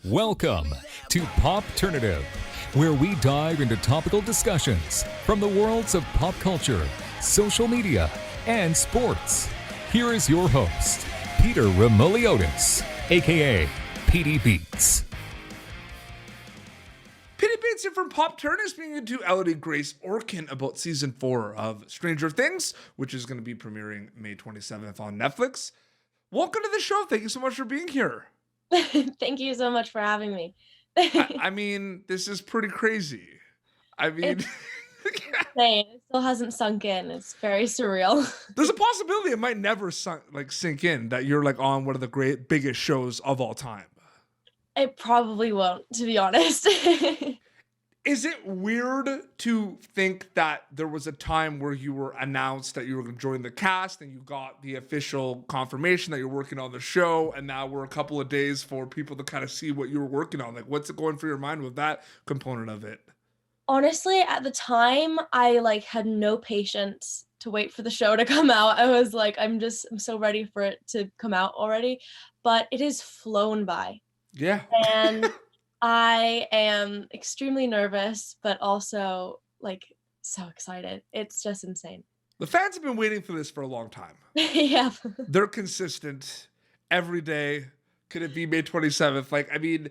Welcome to Popternative, where we dive into topical discussions from the worlds of pop culture, social media, and sports. Here is your host, Peter Remoliotis, aka PD Beats. PD Beats here from Popternative, speaking to Elodie Grace Orkin about season 4 of Stranger Things, which is going to be premiering May 27th on Netflix. Welcome to the show. Thank you so much for being here. Thank you so much for having me. I mean, this is pretty crazy. I mean, It still hasn't sunk in. It's very surreal. There's a possibility it might never sink in that you're like on one of the biggest shows of all time. It probably won't, to be honest. Is it weird to think that there was a time where you were announced that you were going to join the cast and you got the official confirmation that you're working on the show, and now we're a couple of days for people to kind of see what you were working on? Like, what's it going through your mind with that component of it? Honestly, at the time, I had no patience to wait for the show to come out. I was like, I'm so ready for it to come out already, but it has flown by. Yeah. And I am extremely nervous, but also so excited. It's just insane. The fans have been waiting for this for a long time. Yeah. They're consistent every day. Could it be May 27th?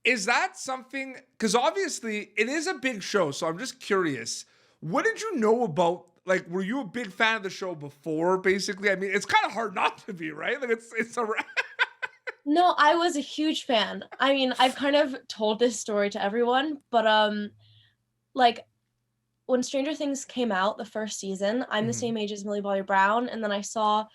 Is that something? Because obviously it is a big show. So I'm just curious. What did you know about? Were you a big fan of the show before? Basically, I mean, it's kind of hard not to be, right? It's a. No, I was a huge fan. I mean, I've kind of told this story to everyone, but when Stranger Things came out, the first season, I'm the same age as Millie Bobby Brown, and then I saw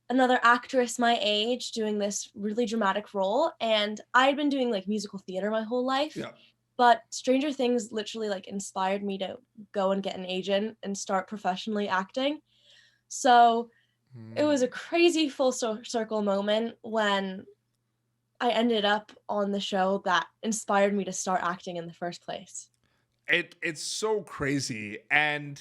another actress my age doing this really dramatic role, and I'd been doing musical theater my whole life. Yeah. But Stranger Things literally inspired me to go and get an agent and start professionally acting. So it was a crazy full circle moment when I ended up on the show that inspired me to start acting in the first place. It's so crazy. And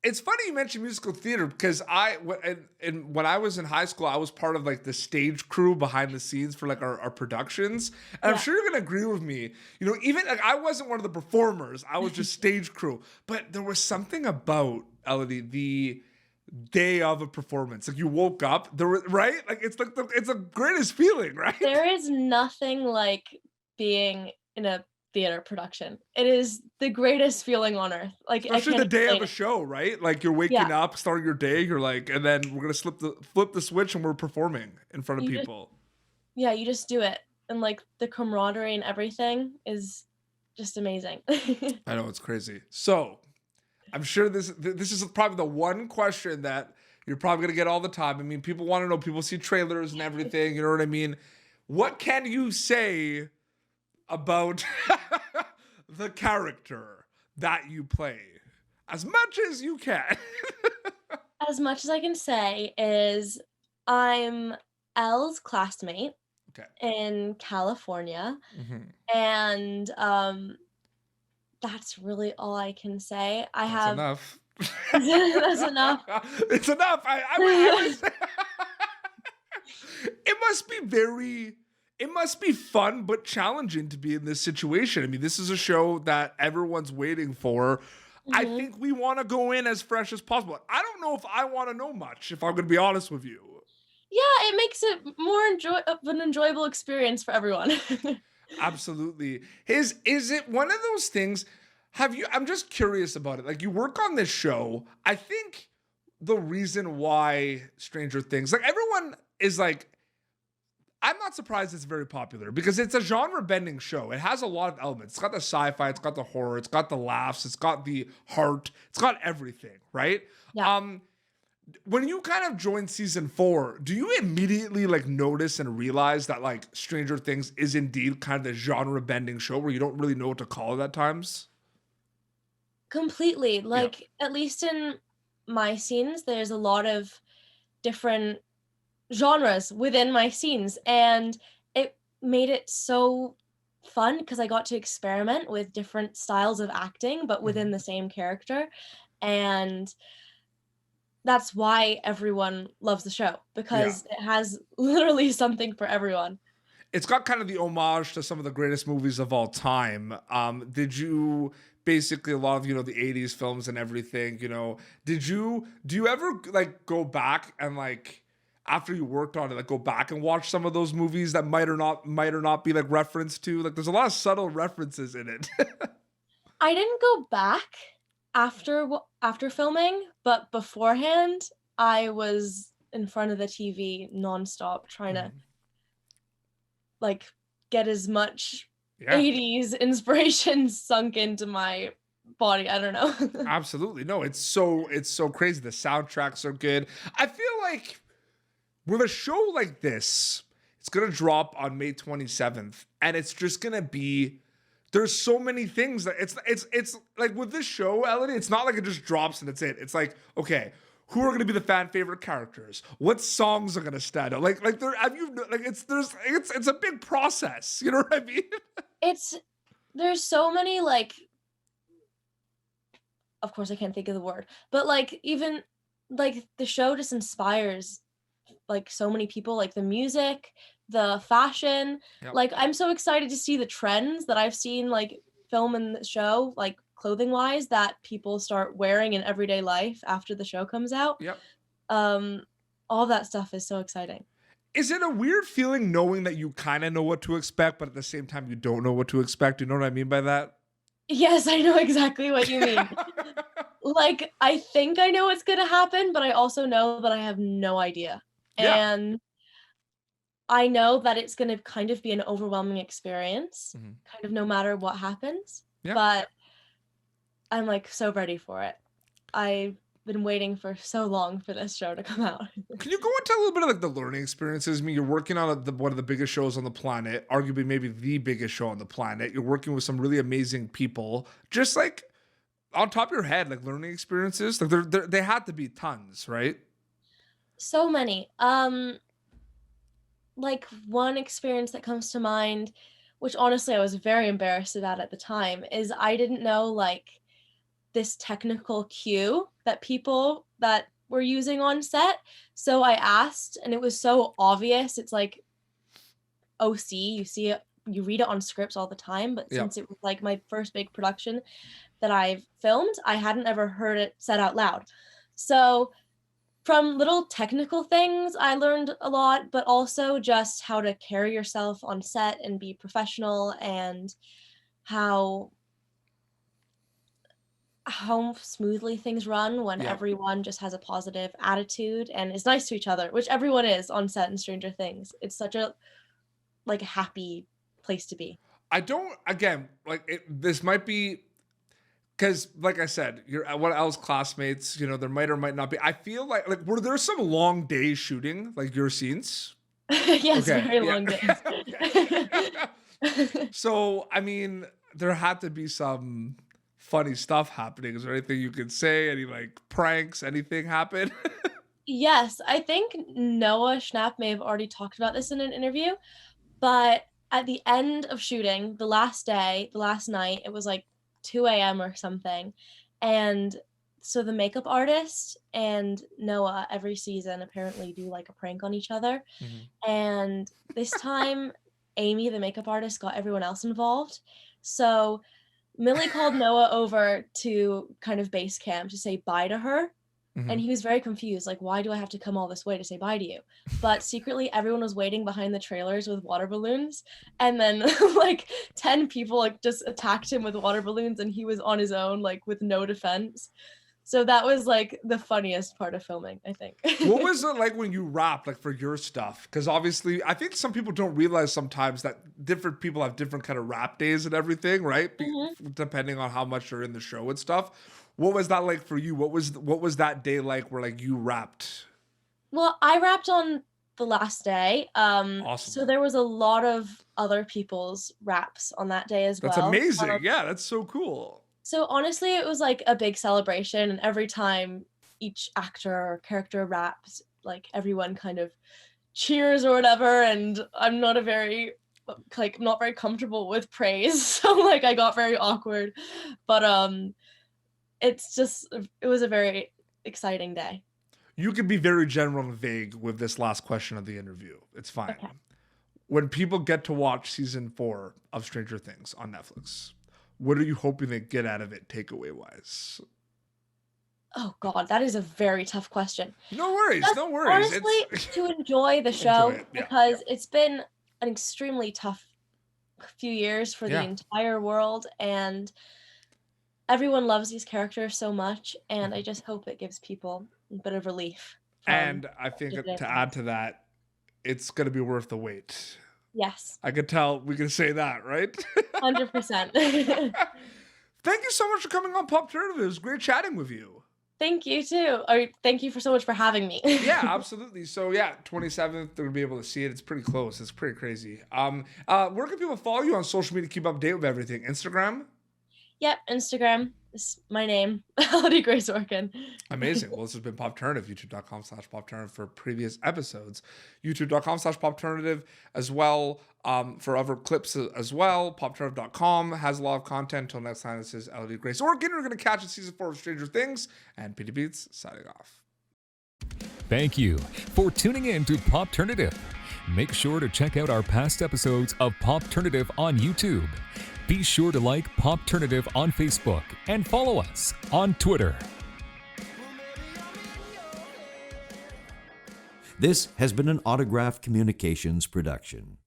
it's funny you mentioned musical theater, because when I was in high school, I was part of the stage crew behind the scenes for our productions. And I'm sure you're going to agree with me. You know, even I wasn't one of the performers. I was just stage crew. But there was something about, Elodie, the day of a performance. You woke up, right? It's it's the greatest feeling, right? There is nothing like being in a theater production. It is the greatest feeling on earth. Especially the day of a show, right? You're waking up, starting your day, you're and then we're gonna flip the switch and we're performing in front of people. You just do it. And the camaraderie and everything is just amazing. I know, it's crazy. So I'm sure this is probably the one question that you're probably going to get all the time. I mean, people want to know, people see trailers and everything, you know what I mean? What can you say about the character that you play? As much as you can. As much as I can say is I'm Elle's classmate in California. And that's really all I can say. That's enough. That's enough. It's enough. I would say it must be fun but challenging to be in this situation. I mean, this is a show that everyone's waiting for. I think we want to go in as fresh as possible. I don't know if I want to know much, if I'm going to be honest with you. Yeah, it makes it more of an enjoyable experience for everyone. Absolutely. Is it one of those things? I'm just curious about it. You work on this show. I think the reason why Stranger Things, everyone is I'm not surprised it's very popular, because it's a genre bending show. It has a lot of elements. It's got the sci-fi, it's got the horror, it's got the laughs, it's got the heart, it's got everything, right? Yeah. When you kind of join season 4, do you immediately notice and realize that Stranger Things is indeed kind of the genre bending show where you don't really know what to call it at times? Completely. At least in my scenes, there's a lot of different genres within my scenes, and it made it so fun because I got to experiment with different styles of acting, but within the same character. And that's why everyone loves the show, because it has literally something for everyone. it's got kind of the homage to some of the greatest movies of all time. Did you basically a lot of, the 80s films and everything, do you ever like go back and like after you worked on it, like go back and watch some of those movies that might or not be like referenced to? Like there's a lot of subtle references in it. I didn't go back after filming, but beforehand, I was in front of the TV nonstop trying to like get as much 80s inspiration sunk into my body. I don't know. Absolutely. No, it's so crazy. The soundtracks are good. I feel like with a show like this, it's going to drop on May 27th and it's just going to be, there's so many things that it's like with this show, Elodie, it's not like it just drops and that's it. It's like, okay, who are going to be the fan favorite characters? What songs are going to stand out? Like it's a big process. You know what I mean? There's so many, like, of course I can't think of the word, but like even like the show just inspires like so many people, like the music, the fashion. Yep. Like I'm so excited to see the trends that I've seen like film in the show, like clothing wise, that people start wearing in everyday life after the show comes out. Yep. All that stuff is so exciting. Is it a weird feeling knowing that you kind of know what to expect, but at the same time you don't know what to expect? You know what I mean by that? Yes, I know exactly what you mean. Like, I think I know what's going to happen, but I also know that I have no idea. Yeah. And I know that it's going to kind of be an overwhelming experience, kind of no matter what happens. Yeah. But I'm like so ready for it. I've been waiting for so long for this show to come out. Can you go into a little bit of like the learning experiences? I mean, you're working on one of the biggest shows on the planet, arguably maybe the biggest show on the planet. You're working with some really amazing people. Just like on top of your head, like learning experiences, like they had to be tons, right? So many. Like one experience that comes to mind, which honestly I was very embarrassed about at the time, is I didn't know like this technical cue that people that were using on set. So I asked, and it was so obvious. It's like OC, you see it, you read it on scripts all the time, but since it was like my first big production that I've filmed, I hadn't ever heard it said out loud. So from little technical things, I learned a lot, but also just how to carry yourself on set and be professional, and how smoothly things run when everyone just has a positive attitude and is nice to each other, which everyone is on set in Stranger Things. It's such a like happy place to be. I don't, again, like this might be, because like I said, you're what else classmates, there might or might not be. I feel like were there some long days shooting like your scenes? Yes, very long days. So, I mean, there had to be some funny stuff happening. Is there anything you could say? Any like pranks, anything happen? Yes, I think Noah Schnapp may have already talked about this in an interview, but at the end of shooting, the last night, it was like 2 a.m. or something. And so the makeup artist and Noah every season apparently do like a prank on each other. And this time, Amy, the makeup artist, got everyone else involved. So Millie called Noah over to kind of base camp to say bye to her. And he was very confused, like, why do I have to come all this way to say bye to you? But secretly, everyone was waiting behind the trailers with water balloons. And then, like, 10 people, like, just attacked him with water balloons, and he was on his own, like, with no defense. So that was, like, the funniest part of filming, I think. What was it like when you rapped, like, for your stuff? Because obviously, I think some people don't realize sometimes that different people have different kind of rap days and everything, right? Depending on how much you're in the show and stuff. What was that like for you? What was that day like where like you rapped? Well, I rapped on the last day. Awesome. So there was a lot of other people's raps on that day as well. That's amazing. Yeah, that's so cool. So honestly, it was like a big celebration, and every time each actor or character raps, like everyone kind of cheers or whatever, and I'm not very comfortable with praise. So like I got very awkward. But it was a very exciting day. You can be very general and vague with this last question of the interview. It's fine. Okay. when people get to watch season 4 of Stranger Things on Netflix, what are you hoping they get out of it takeaway wise? Oh God, that is a very tough question. No worries, Just no worries. honestly, to enjoy the show, Enjoy it, yeah, because it's been an extremely tough few years for the Yeah. entire world, and everyone loves these characters so much, and I just hope it gives people a bit of relief. And I think Stranger to add to that, it's going to be worth the wait. Yes, I could tell we can say that, right? 100%. Thank you so much for coming on Pop Turnitive. It was great chatting with you. Thank you too. Or thank you so much for having me. Yeah, absolutely. So yeah, 27th, they're gonna be able to see it. It's pretty close. It's pretty crazy. Where can people follow you on social media to keep up to date with everything? Instagram? Yep, Instagram is my name, Elodie Grace Orkin. Amazing. Well, this has been Pop Turnitive, youtube.com/PopTurnitive for previous episodes. youtube.com/PopTurnitive as well, for other clips as well. PopTurnitive.com has a lot of content. Until next time, this is Elodie Grace Orkin. We're going to catch you season 4 of Stranger Things. And Petey Beats signing off. Thank you for tuning in to Pop Turnitive. Make sure to check out our past episodes of Pop Turnitive on YouTube. Be sure to like Pop Turnitive on Facebook and follow us on Twitter. This has been an Autograph Communications production.